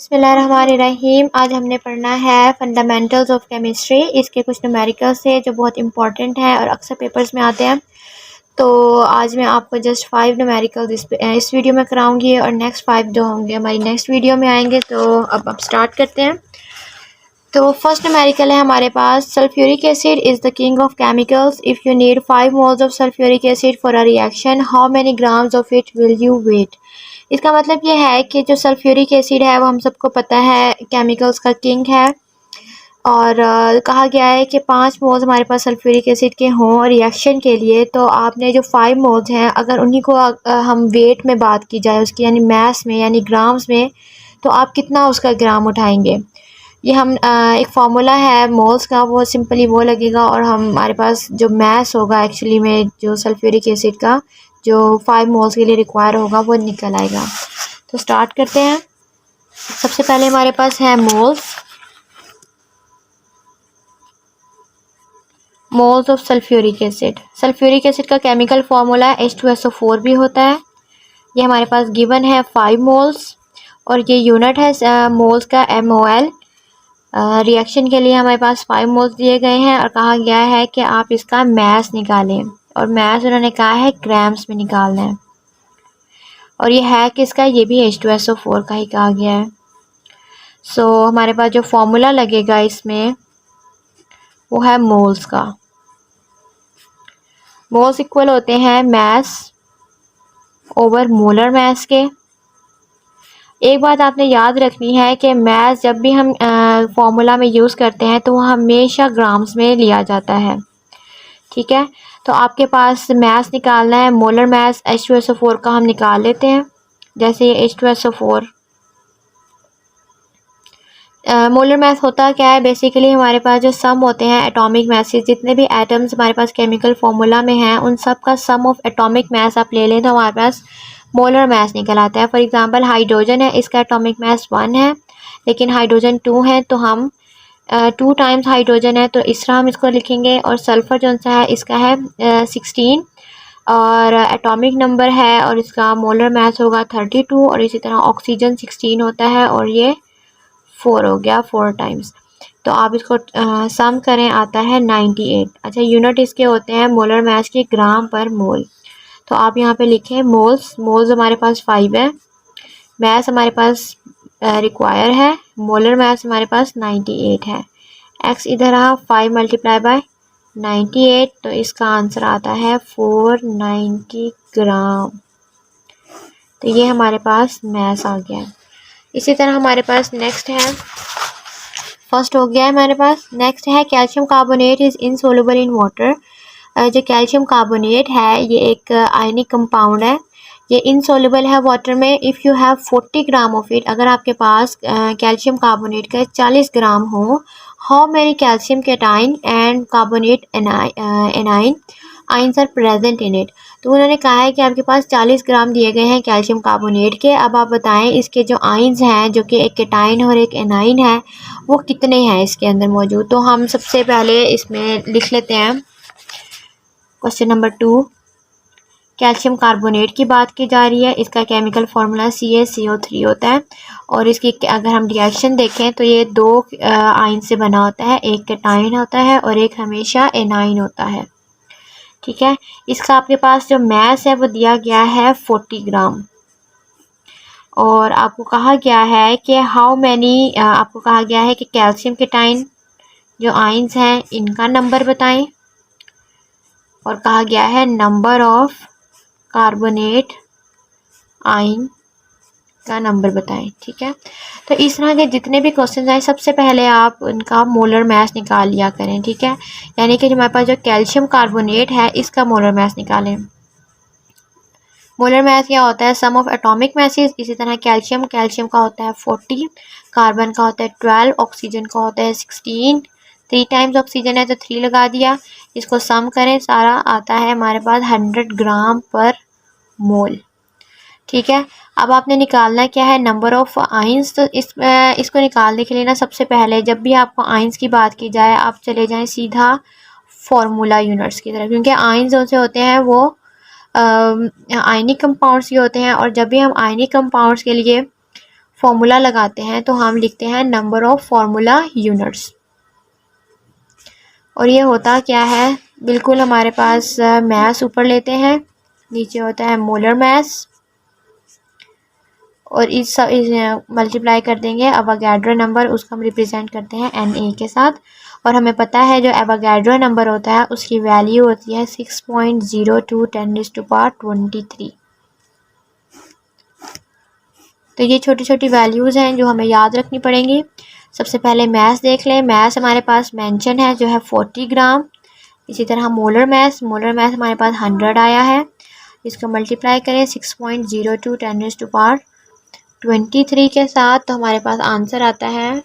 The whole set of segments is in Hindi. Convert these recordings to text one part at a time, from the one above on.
बिस्मिल्लाहिर्रहमानिर्रहीम। आज हमने पढ़ना है फंडामेंटल्स ऑफ केमिस्ट्री। इसके कुछ न्यूमेरिकल्स है जो बहुत इंपॉर्टेंट हैं और अक्सर पेपर्स में आते हैं। तो आज मैं आपको जस्ट 5 न्यूमेरिकल्स इस वीडियो में कराऊंगी और नेक्स्ट 5 जो होंगे हमारी नेक्स्ट वीडियो में आएंगे। तो अब स्टार्ट करते हैं। तो फर्स्ट न्यूमेरिकल है हमारे पास, sulphuric acid is the king of chemicals. If you need 5 moles of sulphuric acid for a reaction, how many grams of it will you weight. इसका मतलब ये है कि जो सल्फ्यूरिक एसिड है वो हम सबको पता है केमिकल्स का किंग है। और कहा गया है कि 5 मोल्स हमारे पास सल्फ्यूरिक एसिड के हों रिएक्शन के लिए, तो आपने जो 5 मोल्स हैं अगर उन्हीं को हम वेट में बात की जाए उसकी, यानी मैस में यानी ग्राम्स में, तो आप कितना उसका ग्राम उठाएंगे। ये हम एक फार्मूला है मोल्स का, वो सिंपली वो लगेगा और हमारे पास जो मैस होगा एक्चुअली में जो सल्फ्यूरिक एसिड का जो 5 मोल्स के लिए रिक्वायर होगा वो निकल आएगा। तो स्टार्ट करते हैं। सबसे पहले हमारे पास है moles of sulphuric acid. Sulphuric acid का केमिकल फार्मूला H2SO4 भी होता है। ये हमारे पास गिवन है 5 मोल्स और ये यूनिट है मोल्स का MOL। रिएक्शन के लिए हमारे पास 5 मोल्स दिए गए हैं और कहा गया है कि आप इसका मैस निकालें, और मैस उन्होंने कहा है ग्राम्स में निकालना है। और ये है किसका, ये भी H2SO4 का ही कहा गया है। सो हमारे पास जो फॉर्मूला लगेगा इसमें वो है मोल्स का। मोल्स इक्वल होते हैं मैस ओवर मोलर मैस के। एक बात आपने याद रखनी है कि मैस जब भी हम फॉर्मूला में यूज़ करते हैं तो वो हमेशा ग्राम्स में लिया जाता है, ठीक है। तो आपके पास मैस निकालना है, मोलर मैस H2SO4 का हम निकाल लेते हैं। जैसे ये H2SO4 मोलर मैस होता क्या है, बेसिकली हमारे पास जो सम होते हैं एटॉमिक मैसेज, जितने भी एटम्स हमारे पास केमिकल फार्मूला में हैं उन सब का सम ऑफ एटॉमिक मैस आप ले लें तो हमारे पास मोलर मैस निकल आता है। फॉर एग्जांपल हाइड्रोजन है, इसका एटॉमिक मैस 1 है लेकिन हाइड्रोजन 2 है, तो हम 2 टाइम्स हाइड्रोजन है तो इस तरह हम इसको लिखेंगे। और सल्फ़र जो सा है इसका है 16 और एटॉमिक नंबर है और इसका मोलर मैस होगा 32। और इसी तरह ऑक्सीजन 16 होता है और ये 4 हो गया 4 टाइम्स। तो आप इसको सम करें, आता है 98। अच्छा, यूनिट इसके होते हैं मोलर मैस के ग्राम पर मोल। तो आप यहाँ पे लिखें मोल्स हमारे पास 5 है, मैस हमारे पास रिक्वायर है, मोलर मैस हमारे पास 98 है। एक्स इधर रहा 5 मल्टीप्लाई बाय 98, तो इसका आंसर आता है 490 ग्राम। तो ये हमारे पास मैस आ गया। इसी तरह हमारे पास नेक्स्ट है, फर्स्ट हो गया है हमारे पास। नेक्स्ट है calcium carbonate is insoluble in water. जो कैल्शियम कार्बोनेट है ये एक आयनिक कंपाउंड है, ये इनसोल्युबल है वाटर में। If you have 40 gram of it, अगर आपके पास कैल्शियम कार्बोनेट का 40 ग्राम हो, how many calcium cation and carbonate anion ions are present in it. तो उन्होंने कहा है कि आपके पास 40 ग्राम दिए गए हैं कैल्शियम कार्बोनेट के। अब आप बताएं इसके जो आइंस हैं, जो कि एक कैटाइन और एक एनाइन है, वो कितने हैं इसके अंदर मौजूद। तो हम सबसे पहले इसमें लिख लेते हैं क्वेश्चन नंबर 2। कैल्शियम कार्बोनेट की बात की जा रही है, इसका केमिकल फार्मूला CaCO3 होता है। और इसकी अगर हम रिएक्शन देखें तो ये 2 आयन से बना होता है, एक कैटाइन होता है और एक हमेशा एनाइन होता है, ठीक है। इसका आपके पास जो मैस है वो दिया गया है 40 ग्राम। और आपको कहा गया है कि हाउ मैनी, आपको कहा गया है कि कैल्शियम कैटाइन जो आयंस हैं इनका नंबर बताएं, और कहा गया है नंबर ऑफ कार्बोनेट आयन का नंबर बताएं, ठीक है। तो इस तरह के जितने भी क्वेश्चन आए सबसे पहले आप उनका मोलर मैस निकाल लिया करें, ठीक है। यानी कि हमारे पास जो कैल्शियम कार्बोनेट है इसका मोलर मैस निकालें। मोलर मैस क्या होता है, सम ऑफ एटॉमिक मैसेज। इसी तरह कैल्शियम का होता है 40, कार्बन का होता है 12, ऑक्सीजन का होता है 16। 3 टाइम्स ऑक्सीजन है तो 3 लगा दिया। इसको सम करें, सारा आता है हमारे पास 100 ग्राम पर मोल, ठीक है। अब आपने निकालना क्या है, नंबर ऑफ आइंस। तो इसको निकालने के लिए ना सबसे पहले जब भी आपको आइंस की बात की जाए आप चले जाएं सीधा फॉर्मूला यूनिट्स की तरफ, क्योंकि आइंस जो से होते हैं वो आयनिक कंपाउंड्स ही होते हैं। और जब भी हम आयनिक कंपाउंड्स के लिए फॉर्मूला लगाते हैं तो हम लिखते हैं नंबर ऑफ फार्मूला यूनिट्स। और ये होता क्या है, बिल्कुल हमारे पास मैस ऊपर लेते हैं, नीचे होता है मोलर मैस, और इस मल्टीप्लाई कर देंगे एवोगाड्रो नंबर, उसको हम रिप्रेजेंट करते हैं Na के साथ। और हमें पता है जो एवोगाड्रो नंबर होता है उसकी वैल्यू होती है 6.02 10⁻23। तो ये छोटी छोटी वैल्यूज़ हैं जो हमें याद रखनी पड़ेंगी। सबसे पहले मैस देख लें। मैस हमारे पास मेंशन है जो है 40 ग्राम। इसी तरह मोलर मैस हमारे पास 100 आया है। इसको मल्टीप्लाई करें 6.02 10⁻23 के साथ, तो हमारे पास आंसर आता है,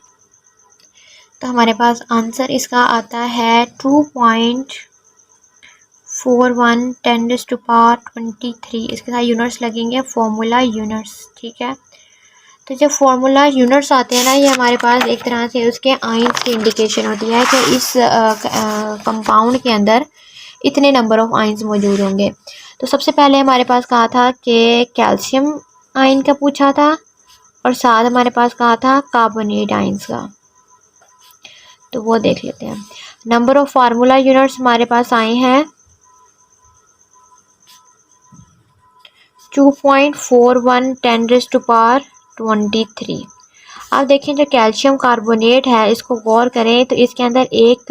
इसका आता है 2.41 10⁻23। इसके साथ यूनिट्स लगेंगे, फार्मूला यूनिट्स, ठीक है। तो जब फार्मूला यूनिट्स आते हैं ना, ये हमारे पास एक तरह से उसके आइंस की इंडिकेशन होती है कि इस कंपाउंड के अंदर इतने नंबर ऑफ आइंस मौजूद होंगे। तो सबसे पहले हमारे पास कहा था कि कैल्शियम आयन का पूछा था, और साथ हमारे पास कहा था कार्बोनेट आइंस का। तो वो देख लेते हैं। नंबर ऑफ फार्मूला यूनिट्स हमारे पास आए हैं 2.41 10⁻23। अब देखें जो कैल्शियम कार्बोनेट है, इसको गौर करें तो इसके अंदर एक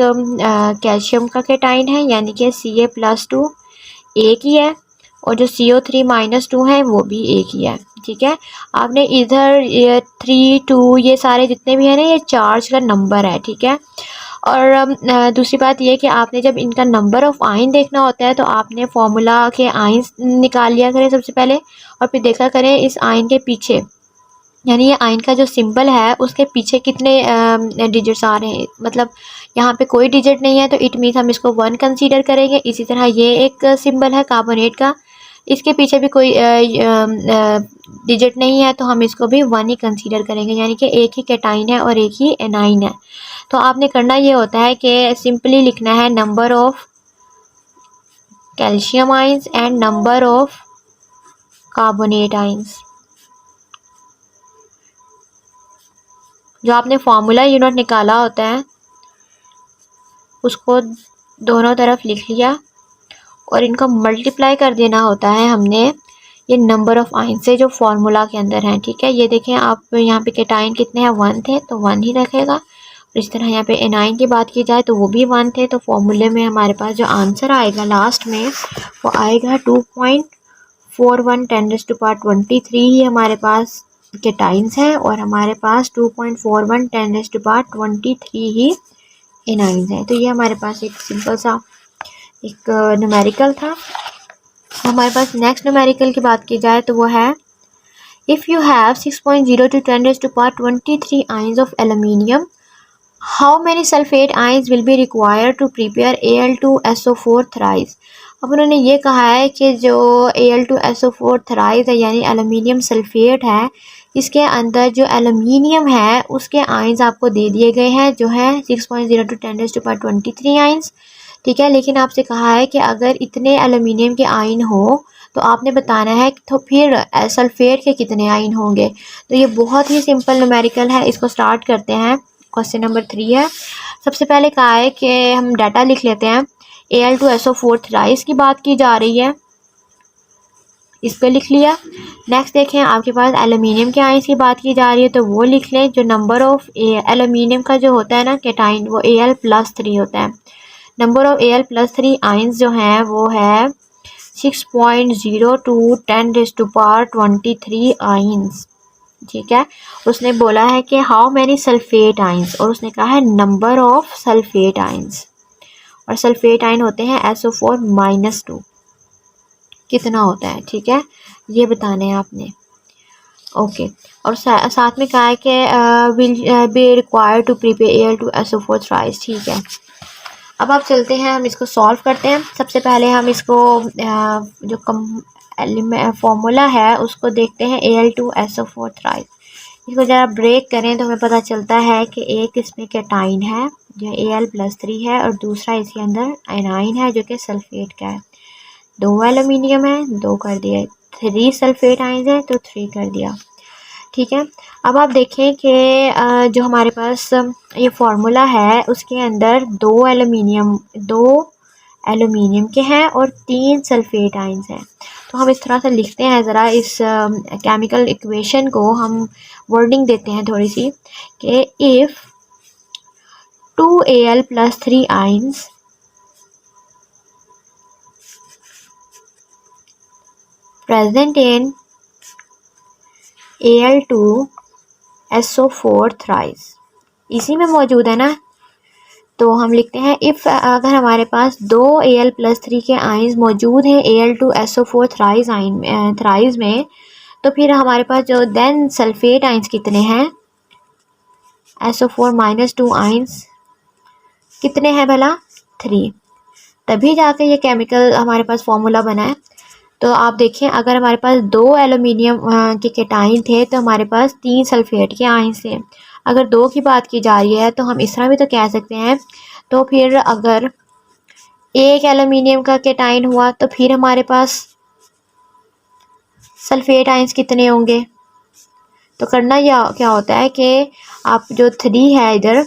कैल्शियम का कैटाइन है, यानी कि Ca+2 एक ही है, और जो CO3-2 है वो भी एक ही है, ठीक है। आपने इधर 3 2 ये सारे जितने भी हैं ना, ये चार्ज का नंबर है, ठीक है। और दूसरी बात ये कि आपने जब इनका नंबर ऑफ आइन देखना होता है तो आपने फार्मूला के आइंस निकाल लिया करें सबसे पहले, और फिर देखा करें इस आइन के पीछे, यानी ये आइन का जो सिंबल है उसके पीछे कितने डिजिट्स आ रहे हैं। मतलब यहाँ पे कोई डिजिट नहीं है तो इट मीन्स हम इसको 1 कंसीडर करेंगे। इसी तरह ये एक सिंबल है कार्बोनेट का, इसके पीछे भी कोई डिजिट नहीं है तो हम इसको भी 1 ही कंसीडर करेंगे, यानी कि एक ही कैटाइन है और एक ही एनाइन है। तो आपने करना ये होता है कि सिंपली लिखना है number of calcium ions and number of carbonate ions. जो आपने फार्मूला यूनिट निकाला होता है उसको दोनों तरफ लिख लिया, और इनको मल्टीप्लाई कर देना होता है हमने ये नंबर ऑफ आइन से जो फार्मूला के अंदर हैं, ठीक है। ये देखें आप यहाँ पे कैटाइन कितने हैं, 1 थे तो 1 ही रखेगा। और इस तरह यहाँ पे एनाइन की बात की जाए तो वो भी 1 थे, तो फॉर्मूले में हमारे पास जो आंसर आएगा लास्ट में वो आएगा 2.41 10⁻23 ही हमारे पास कैटाइंस है, और हमारे पास 2.41 10⁻23 ही एनाइंस है। तो ये हमारे पास एक सिंपल सा एक न्यूमेरिकल था। हमारे पास नेक्स्ट न्यूमेरिकल की बात की जाए तो वो है, if you have 6.02 10⁻23 ions of aluminium, how many sulphate ions will be required to prepare Al2SO4 thrice. अब उन्होंने ये कहा है कि जो Al2SO4 थ्राइस है यानी एल्यूमिनियम सल्फेट है, इसके अंदर जो एल्यूमिनियम है उसके आइंस आपको दे दिए गए हैं जो है 6.02 10⁻23 आइंस, ठीक है। लेकिन आपसे कहा है कि अगर इतने एल्यूमिनियम के आइन हो तो आपने बताना है तो फिर सल्फेट के कितने आइन होंगे। तो ये बहुत ही सिंपल न्यूमेरिकल है, इसको स्टार्ट करते हैं। क्वेश्चन नंबर 3 है। सबसे पहले कहा है कि हम डाटा लिख लेते हैं। Al2SO4 थ्राइस की बात की जा रही है, इस पर लिख लिया। नेक्स्ट देखें आपके पास एल्यूमिनियम के आइंस की बात की जा रही है तो वो लिख लें। जो नंबर ऑफ एल्यूमिनियम का जो होता है ना कैटाइन, वो Al+3 होता है। नंबर ऑफ Al+3 आइंस जो हैं वो है 6.02 10⁻23 आइंस, ठीक है। उसने बोला है कि हाउ मैनी सल्फेट आइंस, और उसने कहा है नंबर ऑफ सल्फेट आइंस, और सल्फेट आइन होते हैं SO4-2, कितना होता है, ठीक है, ये बताने हैं आपने। ओके, और साथ में कहा है कि will be required to prepare Al2SO4 thrice, ठीक है। अब आप चलते हैं, हम इसको सॉल्व करते हैं। सबसे पहले हम इसको जो फॉर्मूला है उसको देखते हैं Al2SO4 थ्राइस। इसको ज़रा ब्रेक करें तो हमें पता चलता है कि एक इसमें कैटाइन है जो Al+3 है, और दूसरा इसके अंदर एनाइन है जो कि सल्फेट का है। 2 एल्यूमिनियम है, 2 कर दिया, 3 सल्फेट आइंस है तो 3 कर दिया, ठीक है। अब आप देखें कि जो हमारे पास ये फार्मूला है उसके अंदर दो एल्यूमिनियम के हैं और 3 सल्फेट आयंस हैं। तो हम इस तरह से लिखते हैं, ज़रा इस केमिकल इक्वेशन को हम वर्डिंग देते हैं थोड़ी सी कि if 2Al + 3 ions present in Al2SO4 thrice, इसी में मौजूद है ना। तो हम लिखते हैं इफ़ अगर हमारे पास दो Al+3 के आयंस मौजूद हैं Al2SO4 थ्राइस में, तो फिर हमारे पास जो देन सल्फेट आयंस कितने हैं, SO4 - 2 आयंस कितने हैं भला, 3। तभी जाके ये केमिकल हमारे पास फॉर्मूला बना है। तो आप देखें अगर हमारे पास दो एल्यूमिनियम के केटाइन थे तो हमारे पास 3 सल्फेट के आयंस थे। अगर दो की बात की जा रही है तो हम इस तरह भी तो कह सकते हैं। तो फिर अगर एक एल्यूमिनियम का केटाइन हुआ तो फिर हमारे पास सल्फेट आयंस कितने होंगे। तो करना क्या होता है कि आप जो 3 है इधर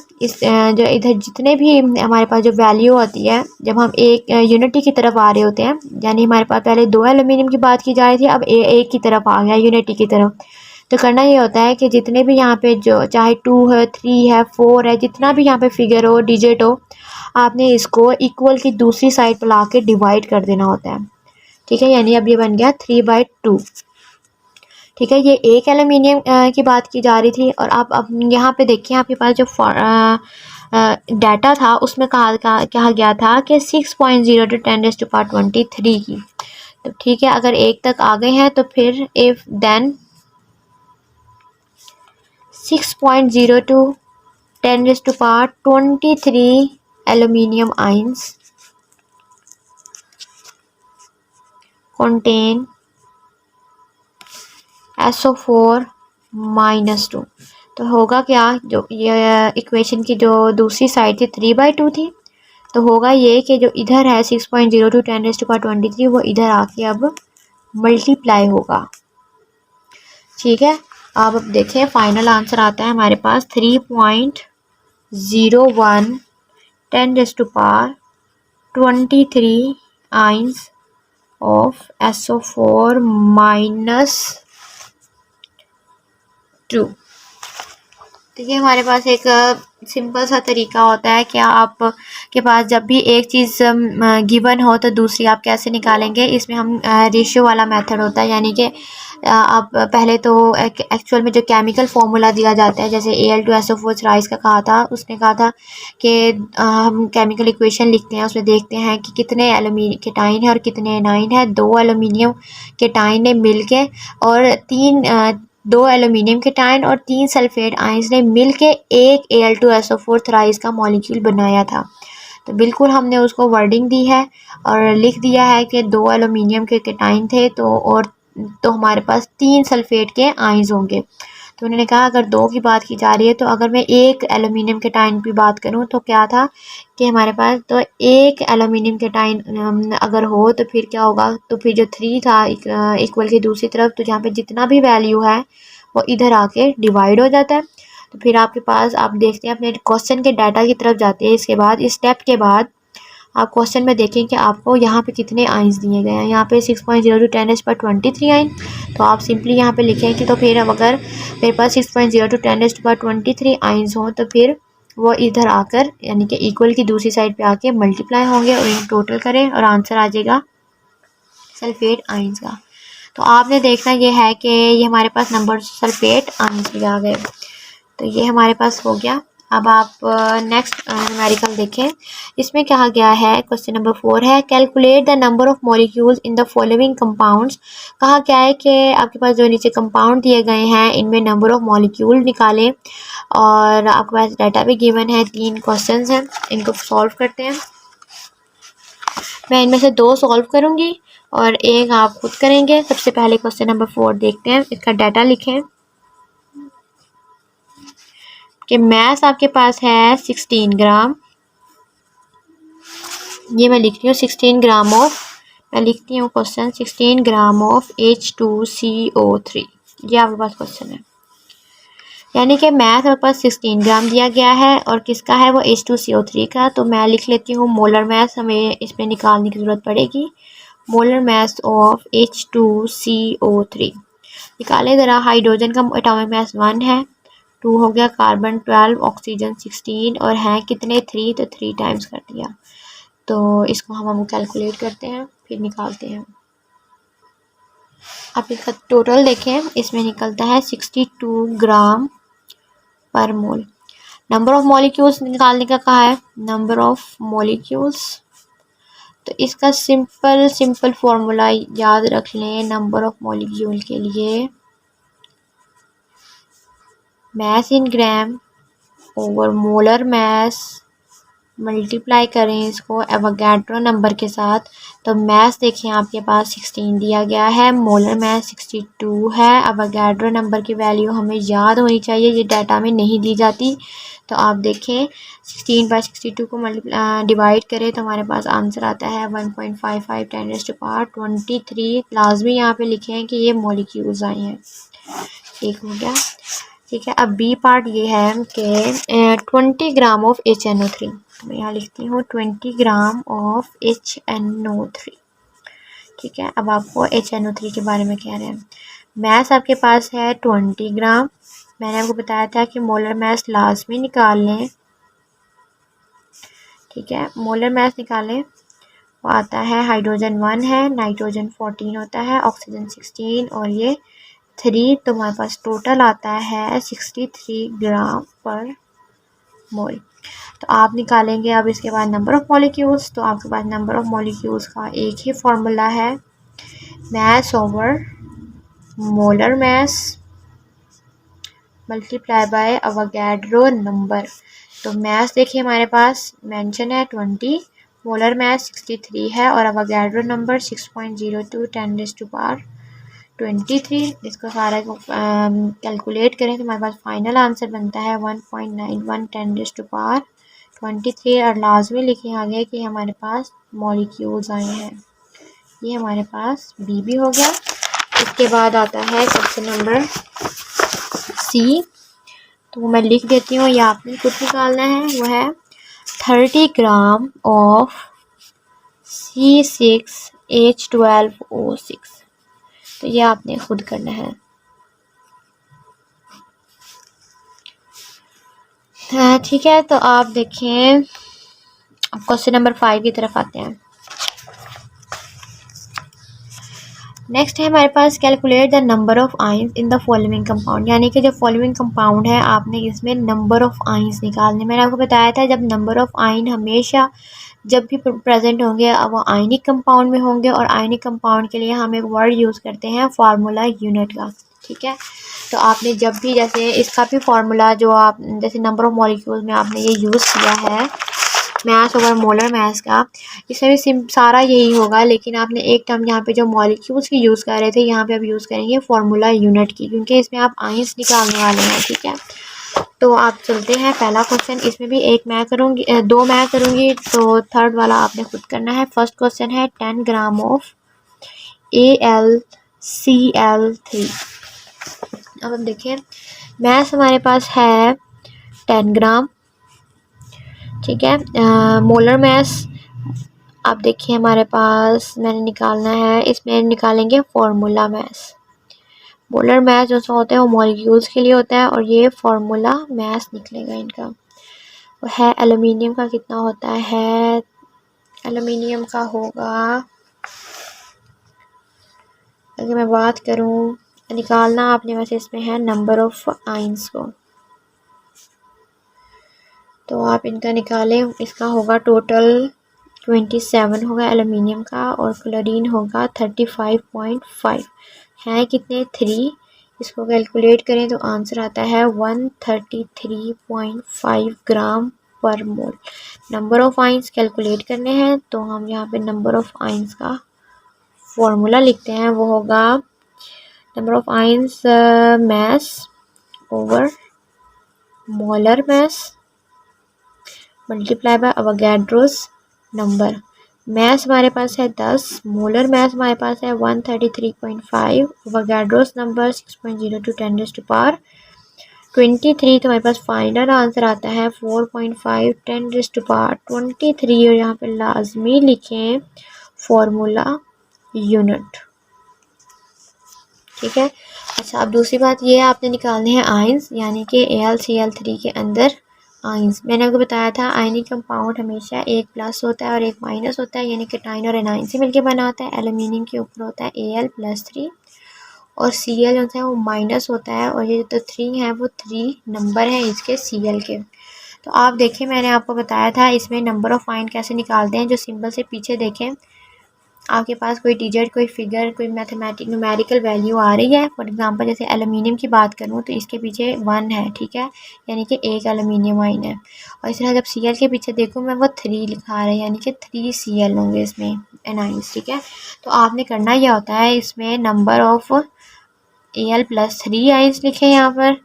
जो इधर जितने भी हमारे पास जो वैल्यू होती है जब हम एक यूनिटी की तरफ आ रहे होते हैं, यानी हमारे पास पहले दो एल्यूमिनियम की बात की जा रही थी, अब एक की तरफ आ गया यूनिटी की तरफ। तो करना ये होता है कि जितने भी यहाँ पे जो चाहे 2 है 3 है 4 है, जितना भी यहाँ पे फिगर हो डिजिट हो, आपने इसको इक्वल की दूसरी साइड पर ला के डिवाइड कर देना होता है। ठीक है, यानी अब ये बन गया 3/2। ठीक है, ये एक एल्यूमिनियम की बात की जा रही थी। और आप अब यहाँ पे देखिए आपके पास जो डाटा था उसमें कहा गया था कि 6.0 × 10⁻23 की। तो ठीक है, अगर एक तक आ गए हैं तो फिर if then 6.0 × 10⁻23 aluminium ions contain SO4 - 2। तो होगा क्या, जो ये इक्वेशन की जो दूसरी साइड थी 3/2 थी, तो होगा ये कि जो इधर है 6.0 × 10⁻23 वो इधर आके अब मल्टीप्लाई होगा। ठीक है, अब देखें फाइनल आंसर आता है हमारे पास 3.01 10⁻23 आयंस ऑफ SO4 - 2। तो ये हमारे पास एक सिंपल सा तरीका होता है कि आप के पास जब भी एक चीज़ गिवन हो तो दूसरी आप कैसे निकालेंगे। इसमें हम रेशियो वाला मेथड होता है, यानी कि आप पहले तो एक्चुअल में जो केमिकल फार्मूला दिया जाता है, जैसे Al2SO4 थ्राइस का कहा था, उसने कहा था कि हम केमिकल इक्वेशन लिखते हैं, उसमें देखते हैं कि कितने एल्यूमिनियम केटाइन है और कितने एनाइन है। दो एल्यूमिनियम केटाइन ने मिल के और दो एल्यूमिनियम केटाइन और 3 सल्फेट आयंस ने मिलके एक Al2SO4 थ्राइस का मॉलिक्यूल बनाया था। तो बिल्कुल हमने उसको वर्डिंग दी है और लिख दिया है कि दो एल्यूमिनियम के केटाइन थे तो हमारे पास 3 सल्फेट के आयंस होंगे। तो उन्होंने कहा अगर दो की बात की जा रही है तो अगर मैं एक एल्यूमिनियम केटाइन की बात करूं तो क्या था कि हमारे पास तो एक एल्यूमिनियम केटाइन अगर हो तो फिर क्या होगा, तो फिर जो 3 था इक्वल की दूसरी तरफ, तो जहाँ पे जितना भी वैल्यू है वो इधर आके डिवाइड हो जाता है। तो फिर आपके पास आप देखते हैं अपने क्वेश्चन के डाटा की तरफ जाते हैं। इसके बाद इस स्टेप के बाद आप क्वेश्चन में देखें कि आपको यहाँ पे कितने आयंस दिए गए हैं। यहाँ पे 6.0 × 10⁻23 आयन, तो आप सिंपली यहाँ पे लिखें कि तो फिर अब अगर मेरे पास 6.0 × 10⁻23 आयंस हों तो फिर वो इधर आकर यानी कि इक्वल की दूसरी साइड पे आके मल्टीप्लाई होंगे और इन्हें टोटल करें और आंसर आ जाएगा सल्फेट आयंस का। तो आपने देखना ये है कि ये हमारे पास नंबर सल्फेट आयंस भी आ गए। तो ये हमारे पास हो गया। अब आप नेक्स्ट न्यूमेरिकल देखें। इसमें कहा गया है क्वेश्चन नंबर 4 है calculate the number of molecules in the following compounds. कहा गया है कि आपके पास जो नीचे कंपाउंड दिए गए हैं इनमें नंबर ऑफ मॉलिक्यूल निकालें और आपके पास डाटा भी गिवन है। 3 क्वेश्चंस हैं, इनको सॉल्व करते हैं। मैं इनमें से 2 सॉल्व करूँगी और एक आप खुद करेंगे। सबसे पहले क्वेश्चन नंबर 4 देखते हैं, इसका डाटा लिखें कि मैथ आपके पास है 16 ग्राम। ये मैं लिख रही हूँ 16 ग्राम ऑफ, मैं लिखती हूँ क्वेश्चन 16 ग्राम ऑफ H2CO3। ये आपके पास क्वेश्चन है। यानी कि मैथ हमारे पास 16 ग्राम दिया गया है और किसका है वो H2CO3 का। तो मैं लिख लेती हूँ मोलर मैथ, हमें इसमें निकालने की ज़रूरत पड़ेगी। मोलर मैथ ऑफ H2CO3 निकालें ज़रा। हाइड्रोजन का एटॉमिक मैथ 1 है, 2 हो गया, कार्बन 12, ऑक्सीजन 16 और हैं कितने 3, तो 3 टाइम्स कर दिया। तो इसको हम कैलकुलेट करते हैं फिर निकालते हैं। आप इसका टोटल देखें, इसमें निकलता है 62 ग्राम per mole. Number of molecules निकालने का कहा है, नंबर ऑफ मॉलिक्यूल्स। तो इसका सिंपल फॉर्मूला याद रख लें नंबर ऑफ मॉलिक्यूल के लिए, मास इन ग्राम ओवर मोलर मास, मल्टीप्लाई करें इसको एवोगाड्रो नंबर के साथ। तो मास देखिए आपके पास 16 दिया गया है, मोलर मास 62 है। एवोगाड्रो नंबर की वैल्यू हमें याद होनी चाहिए, ये डाटा में नहीं दी जाती। तो आप देखें 16 बाई 62 को डिवाइड करें तो हमारे पास आंसर आता है 1.55 10⁻23। लाजमी यहाँ पे लिखे हैं कि ये मॉलिक्यूल्स आए हैं। एक हो गया, ठीक है। अब बी पार्ट ये है कि 20 ग्राम ऑफ HNO3, मैं यहाँ लिखती हूँ 20 ग्राम ऑफ HNO3, ठीक है। अब आपको HNO3 के बारे में कह रहे हैं। मैस आपके पास है 20 ग्राम, मैंने आपको बताया था कि मोलर मैस लाजमी निकाल लें, ठीक है। मोलर मैस निकालें, वो आता है हाइड्रोजन 1 है, नाइट्रोजन 14 होता है, ऑक्सीजन 16 और ये 3, तो हमारे पास टोटल आता है 63 ग्राम पर मोल। तो आप निकालेंगे अब इसके बाद नंबर ऑफ मॉलिक्यूल्स। तो आपके पास नंबर ऑफ मॉलिक्यूल्स का एक ही फॉर्मूला है, mass over molar mass multiply by Avogadro number. तो मैस देखिए हमारे पास मेंशन है 20, मोलर मैस 63 है और एवोगाड्रो नंबर 6.02 10⁻23। इसको सारा कैलकुलेट करें तो हमारे पास फाइनल आंसर बनता है 1.91 10⁻23। और लाजमी लिखे आगे कि हमारे पास मॉलिक्यूल्स आए हैं। ये हमारे पास बी भी हो गया। इसके बाद आता है क्वेश्चन नंबर सी, तो मैं लिख देती हूँ, या आपने खुद निकालना है। वो है 30 ग्राम ऑफ C6H12O6। तो ये आपने खुद करना है। हाँ ठीक है, तो आप देखें, अब क्वेश्चन नंबर 5 की तरफ आते हैं। नेक्स्ट है हमारे पास calculate the number of ions in the following compound, यानी कि जो फॉलोइंग कंपाउंड है आपने इसमें नंबर ऑफ आइंस निकालने। मैंने आपको बताया था जब नंबर ऑफ आइन हमेशा जब भी प्रेजेंट होंगे वो आयनिक कंपाउंड में होंगे, और आयनिक कंपाउंड के लिए हम एक वर्ड यूज़ करते हैं फार्मूला यूनिट का, ठीक है। तो आपने जब भी जैसे इसका भी फार्मूला जो आप जैसे नंबर ऑफ मॉलिक्यूल्स में आपने ये यूज़ किया है मैस ओवर मोलर मैस का, इसमें भी सारा यही होगा, लेकिन आपने एक टर्म यहाँ पे जो मॉलिक्यूल्स की यूज़ कर रहे थे यहाँ पे अब यूज़ करेंगे फार्मूला यूनिट की, क्योंकि इसमें आप आइंस निकालने वाले हैं, ठीक है। तो आप चलते हैं पहला क्वेश्चन, इसमें भी एक मैं करूँगी, दो मैं करूँगी, तो थर्ड वाला आपने खुद करना है। फर्स्ट क्वेश्चन है 10 ग्राम ऑफ AlCl3। अब हम देखें मैस हमारे पास है 10 ग्राम, ठीक है। मोलर मैस आप देखिए हमारे पास मैंने निकालना है, इसमें निकालेंगे फार्मूला मैस। मोलर मैस जो होता है वो मॉलिक्यूल्स के लिए होता है, और ये फार्मूला मैस निकलेगा इनका। वो है एल्युमिनियम का कितना होता है, एल्युमिनियम का होगा, अगर मैं बात करूं निकालना आपने वैसे इसमें है नंबर ऑफ आइंस को, तो आप इनका निकालें। इसका होगा टोटल 27 होगा एल्युमिनियम का, और क्लोरीन होगा 35.5, है कितने 3। इसको कैलकुलेट करें तो आंसर आता है 133.5 gram per mole. Number of ions calculate करने हैं, तो हम यहाँ पे नंबर ऑफ आइंस का फॉर्मूला लिखते हैं, वो होगा number of ions mass over molar mass multiply by Avogadro's number. Mass हमारे पास है 10, मोलर मैस हमारे पास है 133.5, एवोगाड्रोस नंबर 6.02 10⁻ 23, तो हमारे पास फाइनल आंसर आता है 4.5 10⁻23 और यहाँ पे लाजमी लिखें फॉर्मूला यूनिट। ठीक है। अच्छा, अब दूसरी बात ये है, आपने निकालने हैं आयंस, यानी कि AlCl3 के अंदर आयंस। मैंने आपको बताया था आयनिक कंपाउंड हमेशा एक प्लस होता है और एक माइनस होता है, यानी कि टाइन और एनाइन से मिलकर बना होता है। एल्यूमिनियम के ऊपर होता है Al+3 और Cl जो है वो माइनस होता है, और ये जो 3 है वो 3 नंबर है इसके Cl के। तो आप देखें, मैंने आपको बताया था इसमें नंबर ऑफ आयन कैसे निकालते हैं। जो सिंबल से पीछे देखें, आपके पास कोई डिजिट, कोई फिगर, कोई मैथमेटिक न्यूमेरिकल वैल्यू आ रही है। फॉर एग्जांपल जैसे एल्यूमिनियम की बात करूँ तो इसके पीछे 1 है, ठीक है, यानी कि एक एल्यूमिनियम आयन है। और इस तरह जब Cl के पीछे देखूँ मैं, वो 3 लिखा रहा है, यानी कि 3 Cl होंगे इसमें एनाइंस। ठीक है, तो आपने करना यह होता है, इसमें नंबर ऑफ Al+3 आइंस लिखें यहाँ पर,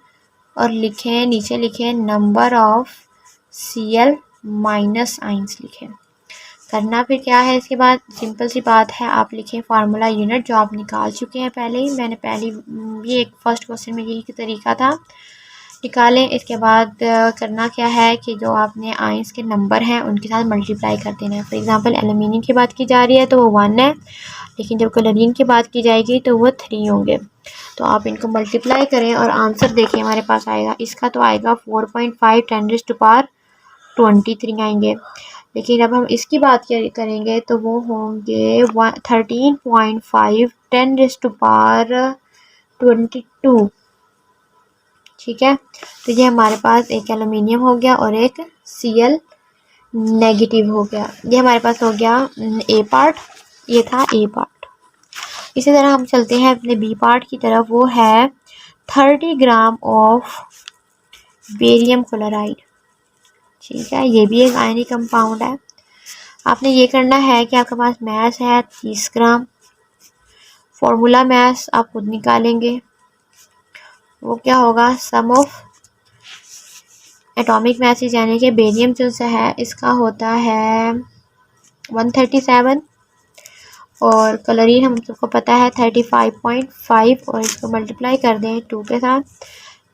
और लिखें नीचे लिखें number of Cl minus ions लिखें। करना फिर क्या है, इसके बाद सिंपल सी बात है, आप लिखें फार्मूला यूनिट जो आप निकाल चुके हैं पहले ही। मैंने ये एक फर्स्ट क्वेश्चन में यही तरीका था, निकालें। इसके बाद करना क्या है कि जो आपने आइंस के नंबर हैं उनके साथ मल्टीप्लाई कर देना है। फॉर एग्जांपल एल्यूमिनियम की बात की जा रही है तो वो 1 है, लेकिन जब क्लोरीन की बात की जाएगी तो वो 3 होंगे। तो आप इनको मल्टीप्लाई करें और आंसर देखिए हमारे पास आएगा। इसका तो आएगा 4.5 10⁻23 आएंगे, लेकिन अब हम इसकी बात करेंगे तो वो होंगे 13.5 10⁻22। ठीक है, तो ये हमारे पास एक एल्यूमिनियम हो गया और एक Cl नेगेटिव हो गया। ये हमारे पास हो गया ए पार्ट, ये था ए पार्ट। इसी तरह हम चलते हैं अपने बी पार्ट की तरफ, वो है 30 ग्राम ऑफ बेरियम क्लोराइड। ठीक है, ये भी एक आयनिक कंपाउंड है। आपने ये करना है कि आपके पास मैस है 30 ग्राम, फॉर्मूला मैस आप खुद निकालेंगे। वो क्या होगा, सम ऑफ एटॉमिक मैसेज, यानी कि बेरियम जो है इसका होता है 137 और क्लोरीन हम सबको पता है 35.5, और इसको मल्टीप्लाई कर दें 2 के साथ,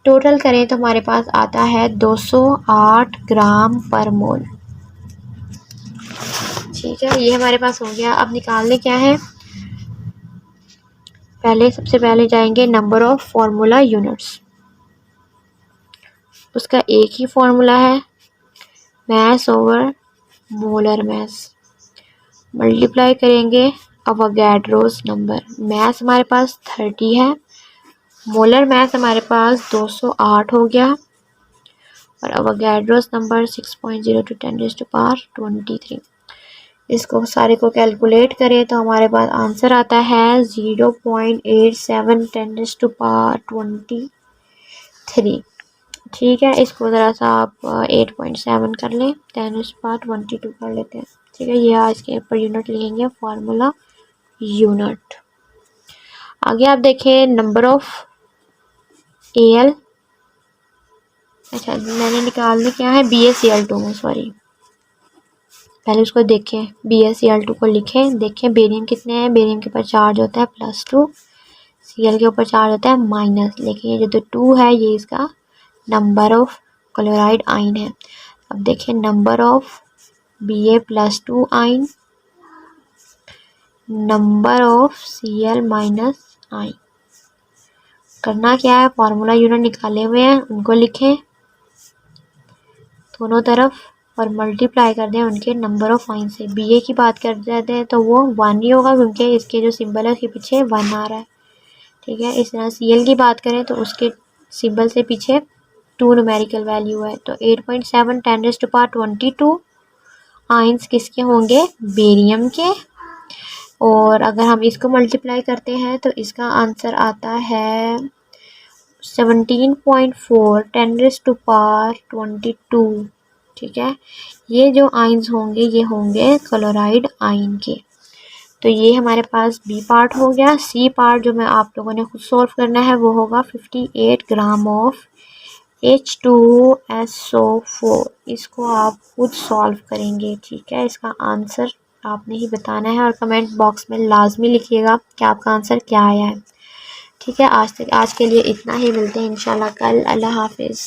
टोटल करें तो हमारे पास आता है 208 ग्राम पर मोल। ठीक है, ये हमारे पास हो गया। अब निकालने क्या है, सबसे पहले जाएंगे नंबर ऑफ फॉर्मूला यूनिट्स। उसका एक ही फॉर्मूला है, mass over molar mass, multiply करेंगे अवोगाड्रोस नंबर। मैस हमारे पास 30 है, मोलर मैस हमारे पास 208 हो गया, और अवोगाड्रोस नंबर 6.02 10⁻23। इसको सारे को कैलकुलेट करें तो हमारे पास आंसर आता है 0.87 10⁻23। ठीक है, इसको ज़रा सा आप 8.7 कर लें, 10⁻22 कर लेते हैं। ठीक है, ये आज के पर यूनिट लिखेंगे फार्मूला यूनिट। आगे आप देखें नंबर ऑफ Al, अच्छा मैंने निकालने क्या है BaCl2 में, सॉरी पहले उसको देखें, BaCl2 को लिखें। देखें बेरियम कितने हैं, बेरियम के ऊपर चार्ज होता है +2, Cl के ऊपर चार्ज होता है माइनस, लेकिन ये जो 2 है ये इसका नंबर ऑफ क्लोराइड आइन है। अब देखें नंबर ऑफ Ba+2 आइन, नंबर ऑफ Cl माइनस आइन। करना क्या है, फार्मूला यूनिट निकाले हुए हैं उनको लिखें दोनों तरफ और मल्टीप्लाई कर दें उनके नंबर ऑफ आइन से। Ba की बात कर देते हैं तो वो 1 ही होगा, क्योंकि इसके जो सिंबल है उसके पीछे 1 आ रहा है। ठीक है, इस तरह Cl की बात करें तो उसके सिंबल से पीछे 2 न्यूमेरिकल वैल्यू है, तो 8.7 10⁻22 आइंस किसके होंगे, बेरियम के। और अगर हम इसको मल्टीप्लाई करते हैं तो इसका आंसर आता है 17.4 10⁻22। ठीक है, ये जो आइंस होंगे ये होंगे क्लोराइड आइन के। तो ये हमारे पास बी पार्ट हो गया। सी पार्ट जो मैं आप लोगों ने खुद सॉल्व करना है वो होगा 58 ग्राम ऑफ H2SO4। इसको आप खुद सॉल्व करेंगे। ठीक है, इसका आंसर आपने ही बताना है और कमेंट बॉक्स में लाजमी लिखिएगा कि आपका आंसर क्या आया है। ठीक है, आज के लिए इतना ही, मिलते हैं इंशाल्लाह कल। अल्लाह हाफिज़।